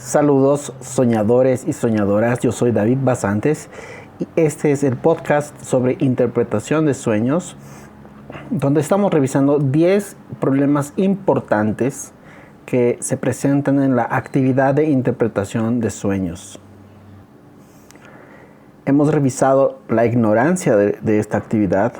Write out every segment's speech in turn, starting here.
Saludos soñadores y soñadoras, yo soy David Basantes y este es el podcast sobre interpretación de sueños, donde estamos revisando 10 problemas importantes que se presentan en la actividad de interpretación de sueños. Hemos revisado la ignorancia de esta actividad,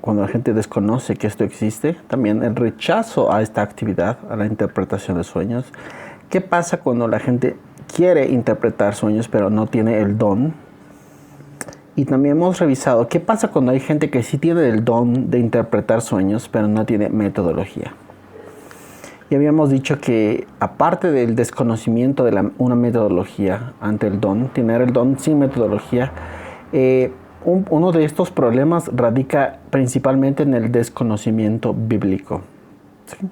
cuando la gente desconoce que esto existe, también el rechazo a esta actividad, a la interpretación de sueños. ¿Qué pasa cuando la gente quiere interpretar sueños pero no tiene el don? Y también hemos revisado qué pasa cuando hay gente que sí tiene el don de interpretar sueños pero no tiene metodología. Y habíamos dicho que aparte del desconocimiento de una metodología ante el don, tener el don sin metodología, uno de estos problemas radica principalmente en el desconocimiento bíblico. ¿Sí?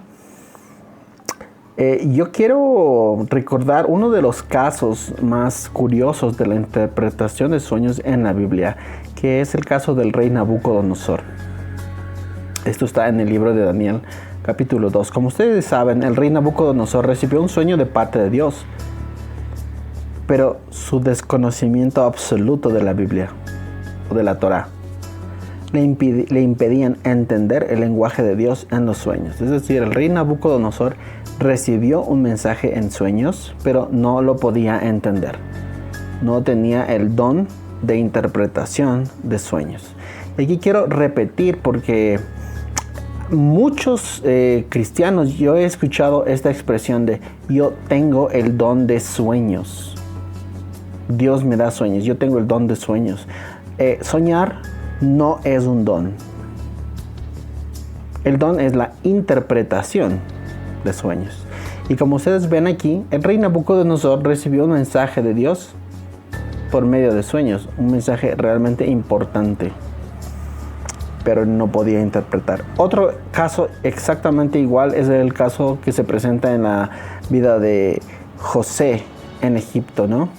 Yo quiero recordar uno de los casos más curiosos de la interpretación de sueños en la Biblia, que es el caso del rey Nabucodonosor. Esto está en el libro de Daniel, capítulo 2. Como ustedes saben, el rey Nabucodonosor recibió un sueño de parte de Dios, pero su desconocimiento absoluto de la Biblia o de la Torá le impedían entender el lenguaje de Dios en los sueños. Es decir, el rey Nabucodonosor recibió un mensaje en sueños, pero no lo podía entender. No tenía el don de interpretación de sueños. Y aquí quiero repetir porque muchos cristianos, yo he escuchado esta expresión de yo tengo el don de sueños. Dios me da sueños, yo tengo el don de sueños. Soñar no es un don. El don es la interpretación de sueños. Y como ustedes ven aquí, el rey Nabucodonosor recibió un mensaje de Dios por medio de sueños, un mensaje realmente importante, pero no podía interpretar. Otro caso exactamente igual es el caso que se presenta en la vida de José en Egipto, ¿no?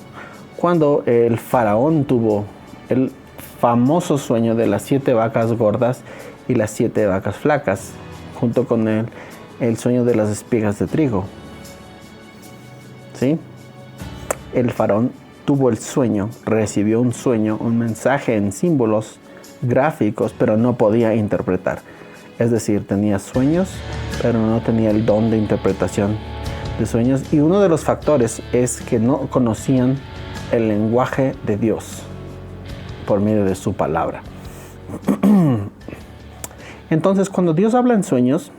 Cuando el faraón tuvo el famoso sueño de las 7 vacas gordas y las 7 vacas flacas, junto con el sueño de las espigas de trigo. ¿Sí? El faraón tuvo el sueño, recibió un sueño, un mensaje en símbolos gráficos, pero no podía interpretar. Es decir, tenía sueños, pero no tenía el don de interpretación de sueños. Y uno de los factores es que no conocían el lenguaje de Dios por medio de su palabra. Entonces, cuando Dios habla en sueños,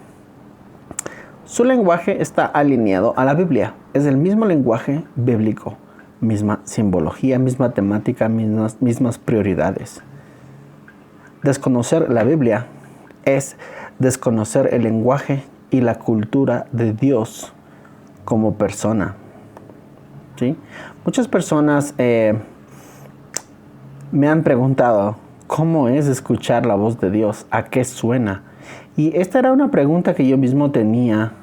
su lenguaje está alineado a la Biblia. Es el mismo lenguaje bíblico, misma simbología, misma temática, mismas prioridades. Desconocer la Biblia es desconocer el lenguaje y la cultura de Dios como persona. ¿Sí? Muchas personas me han preguntado, ¿cómo es escuchar la voz de Dios? ¿A qué suena? Y esta era una pregunta que yo mismo tenía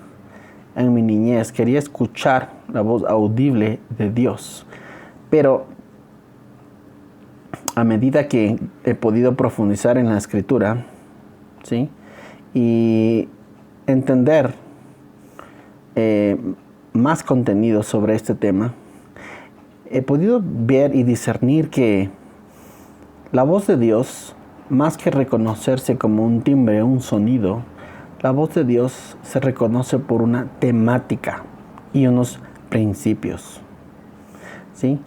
en mi niñez. Quería escuchar la voz audible de Dios. Pero a medida que he podido profundizar en la Escritura, ¿sí? Y entender más contenido sobre este tema, he podido ver y discernir que la voz de Dios, más que reconocerse como un timbre, un sonido, la voz de Dios se reconoce por una temática y unos principios. ¿Sí?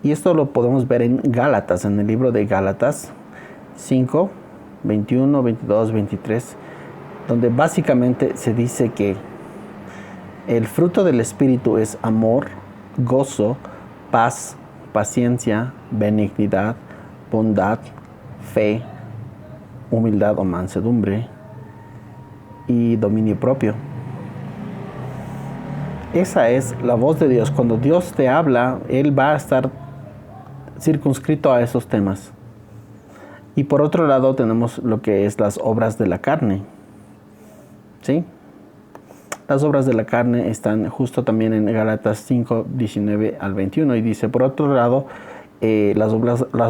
Y esto lo podemos ver en Gálatas, en el libro de Gálatas 5, 21, 22, 23, donde básicamente se dice que el fruto del Espíritu es amor, gozo, paz, paciencia, benignidad, bondad, fe, humildad o mansedumbre y dominio propio. Esa es la voz de Dios. Cuando Dios te habla, Él va a estar circunscrito a esos temas. Y por otro lado tenemos lo que es las obras de la carne. ¿Sí? Las obras de la carne están justo también en Gálatas 5, 19 al 21 y dice, por otro lado, las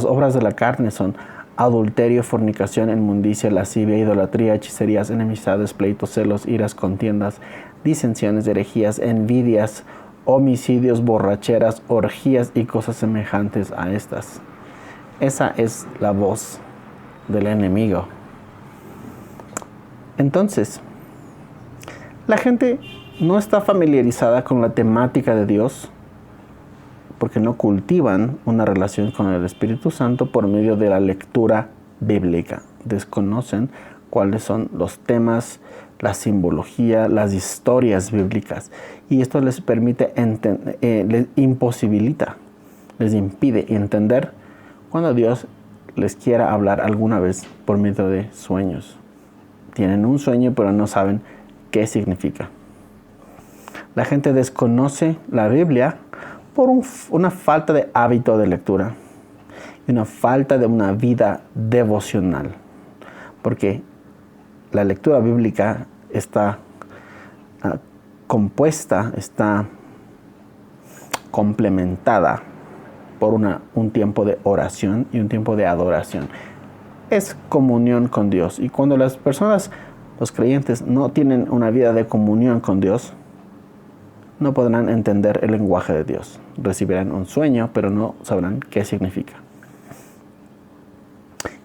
obras de la carne son adulterio, fornicación, inmundicia, lascivia, idolatría, hechicerías, enemistades, pleitos, celos, iras, contiendas, disensiones, herejías, envidias, homicidios, borracheras, orgías y cosas semejantes a estas. Esa es la voz del enemigo. Entonces, la gente no está familiarizada con la temática de Dios porque no cultivan una relación con el Espíritu Santo por medio de la lectura bíblica. Desconocen cuáles son los temas, la simbología, las historias bíblicas. Y esto les permite les imposibilita, les impide entender cuando Dios les quiera hablar alguna vez por medio de sueños. Tienen un sueño pero no saben qué significa. La gente desconoce la Biblia por una falta de hábito de lectura y una falta de una vida devocional. Porque la lectura bíblica está compuesta, está complementada por un tiempo de oración y un tiempo de adoración. Es comunión con Dios. Y cuando las personas, los creyentes, no tienen una vida de comunión con Dios, no podrán entender el lenguaje de Dios. Recibirán un sueño, pero no sabrán qué significa.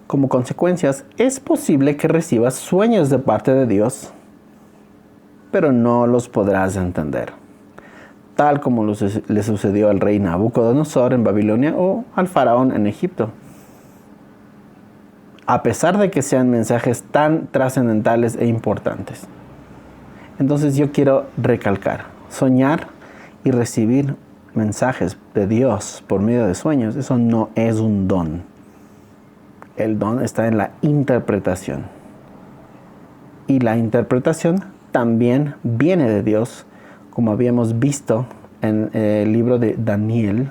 Como consecuencias, es posible que recibas sueños de parte de Dios, pero no los podrás entender. Tal como le sucedió al rey Nabucodonosor en Babilonia o al faraón en Egipto. A pesar de que sean mensajes tan trascendentales e importantes. Entonces yo quiero recalcar. Soñar y recibir mensajes de Dios por medio de sueños, eso no es un don. El don está en la interpretación. Y la interpretación también viene de Dios, como habíamos visto en el libro de Daniel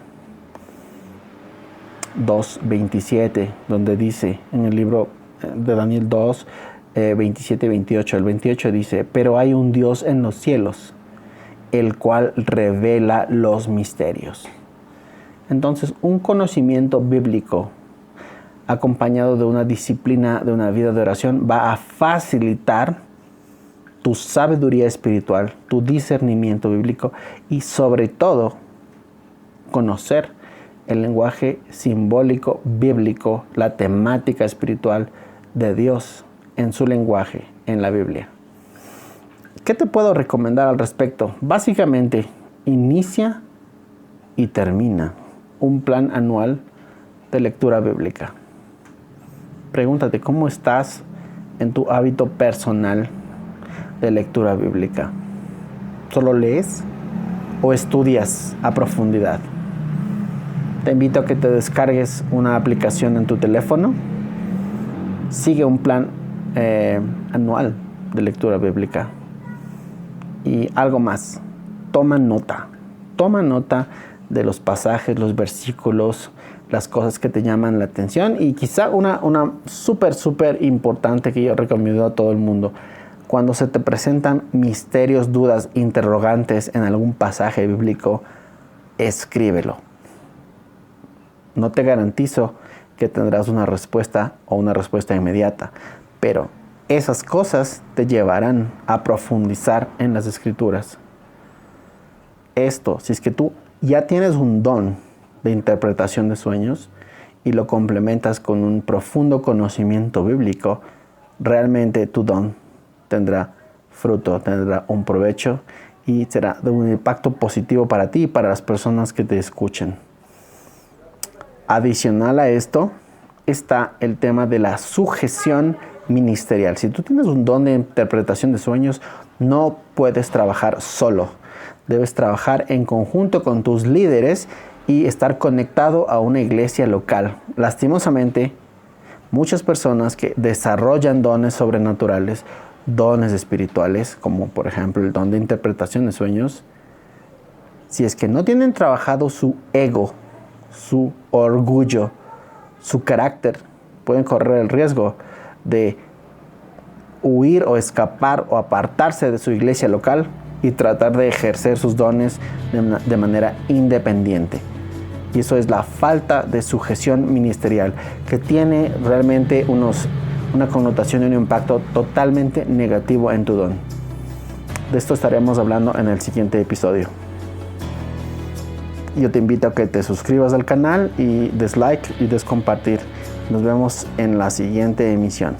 2:27, donde dice en el libro de Daniel 2, 27 y 28. El 28 dice, pero hay un Dios en los cielos, el cual revela los misterios. Entonces, un conocimiento bíblico acompañado de una disciplina, de una vida de oración, va a facilitar tu sabiduría espiritual, tu discernimiento bíblico y sobre todo conocer el lenguaje simbólico bíblico, la temática espiritual de Dios en su lenguaje en la Biblia. ¿Qué te puedo recomendar al respecto? Básicamente, inicia y termina un plan anual de lectura bíblica. Pregúntate, ¿cómo estás en tu hábito personal de lectura bíblica? ¿Solo lees o estudias a profundidad? Te invito a que te descargues una aplicación en tu teléfono. Sigue un plan anual de lectura bíblica. Y algo más, toma nota de los pasajes, los versículos, las cosas que te llaman la atención y quizá una súper importante que yo recomiendo a todo el mundo. Cuando se te presentan misterios, dudas, interrogantes en algún pasaje bíblico, escríbelo. No te garantizo que tendrás una respuesta o una respuesta inmediata, pero esas cosas te llevarán a profundizar en las Escrituras. Esto, si es que tú ya tienes un don de interpretación de sueños y lo complementas con un profundo conocimiento bíblico, realmente tu don tendrá fruto, tendrá un provecho y será de un impacto positivo para ti y para las personas que te escuchen. Adicional a esto está el tema de la sujeción ministerial. Si tú tienes un don de interpretación de sueños, no puedes trabajar solo. Debes trabajar en conjunto con tus líderes y estar conectado a una iglesia local. Lastimosamente, muchas personas que desarrollan dones sobrenaturales, dones espirituales, como por ejemplo el don de interpretación de sueños, si es que no tienen trabajado su ego, su orgullo, su carácter, pueden correr el riesgo de huir o escapar o apartarse de su iglesia local y tratar de ejercer sus dones de manera independiente. Y eso es la falta de sujeción ministerial, que tiene realmente una connotación y un impacto totalmente negativo en tu don. De esto estaremos hablando en el siguiente episodio. Yo te invito a que te suscribas al canal y des like y des compartir. Nos vemos en la siguiente emisión.